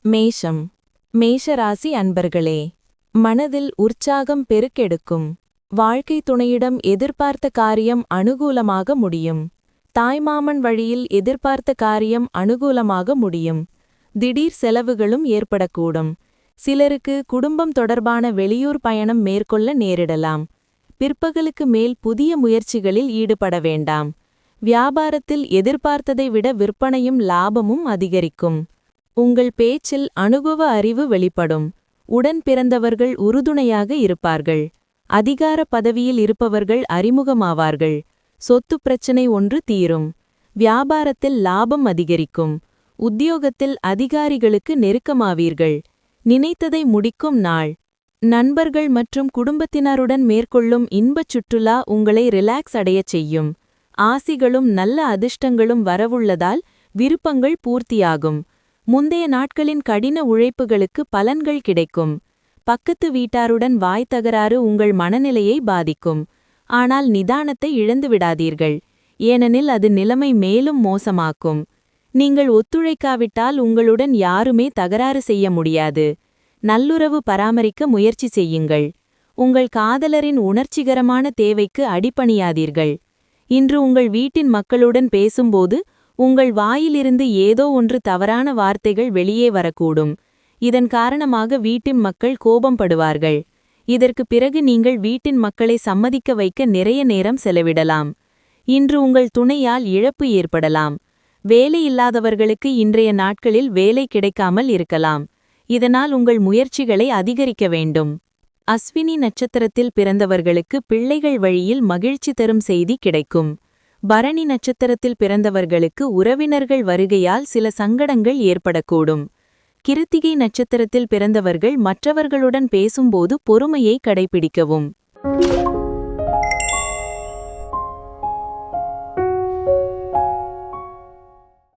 மேஷம். மேஷராசி அன்பர்களே, மனதில் உற்சாகம் பெருக்கெடுக்கும். வாழ்க்கை துணையிடம் எதிர்பார்த்த காரியம் அனுகூலமாக முடியும். தாய்மாமன் வழியில் எதிர்பார்த்த காரியம் அனுகூலமாக முடியும். திடீர் செலவுகளும் ஏற்படக்கூடும். சிலருக்கு குடும்பம் தொடர்பான வெளியூர் பயணம் மேற்கொள்ள நேரிடலாம். பிற்பகலுக்கு மேல் புதிய முயற்சிகளில் ஈடுபட வேண்டாம். வியாபாரத்தில் எதிர்பார்த்ததை விட விற்பனையும் லாபமும் அதிகரிக்கும். உங்கள் பேச்சில் அனுபவ அறிவு வெளிப்படும். உடன் பிறந்தவர்கள் உறுதுணையாக இருப்பார்கள். அதிகார பதவியில் இருப்பவர்கள் அறிமுகமாவார்கள். சொத்து பிரச்சினை ஒன்று தீரும். வியாபாரத்தில் லாபம் அதிகரிக்கும். உத்தியோகத்தில் அதிகாரிகளுக்கு நெருக்கமாவீர்கள். நினைத்ததை முடிக்கும் நாள். நண்பர்கள் மற்றும் குடும்பத்தினருடன் மேற்கொள்ளும் இன்பச் சுற்றுலா உங்களை ரிலாக்ஸ் அடையச் செய்யும். ஆசிகளும் நல்ல அதிர்ஷ்டங்களும் வரவுள்ளதால் விருப்பங்கள் பூர்த்தியாகும். முந்தைய நாட்களின் கடின உழைப்புகளுக்கு பலன்கள் கிடைக்கும். பக்கத்து வீட்டாருடன் வாய் தகராறு உங்கள் மனநிலையை பாதிக்கும். ஆனால் நிதானத்தை இழந்துவிடாதீர்கள், ஏனெனில் அது நிலைமை மேலும் மோசமாக்கும். நீங்கள் ஒத்துழைக்காவிட்டால் உங்களுடன் யாருமே தகராறு செய்ய முடியாது. நல்லுறவு பராமரிக்க முயற்சி செய்யுங்கள். உங்கள் காதலரின் உணர்ச்சிகரமான தேவைக்கு அடிபணியாதீர்கள். இன்று உங்கள் வீட்டின் மக்களுடன் பேசும்போது உங்கள் வாயிலிருந்து ஏதோ ஒன்று தவறான வார்த்தைகள் வெளியே வரக்கூடும். இதன் காரணமாக வீட்டின் மக்கள் கோபப்படுவார்கள். இதற்கு பிறகு நீங்கள் வீட்டின் மக்களை சம்மதிக்க வைக்க நிறைய நேரம் செலவிடலாம். இன்று உங்கள் துணையால் இழப்பு ஏற்படலாம். வேலையில்லாதவர்களுக்கு இன்றைய நாட்களில் வேலை கிடைக்காமல் இருக்கலாம். இதனால் உங்கள் முயற்சிகளை அதிகரிக்க வேண்டும். அஸ்வினி நட்சத்திரத்தில் பிறந்தவர்களுக்கு பிள்ளைகள் வழியில் மகிழ்ச்சி தரும் செய்தி கிடைக்கும். பரணி நட்சத்திரத்தில் பிறந்தவர்களுக்கு உறவினர்கள் வருகையால் சில சங்கடங்கள் ஏற்படக்கூடும். கிருத்திகை நட்சத்திரத்தில் பிறந்தவர்கள் மற்றவர்களுடன் பேசும்போது பொறுமையை கடைபிடிக்கவும்.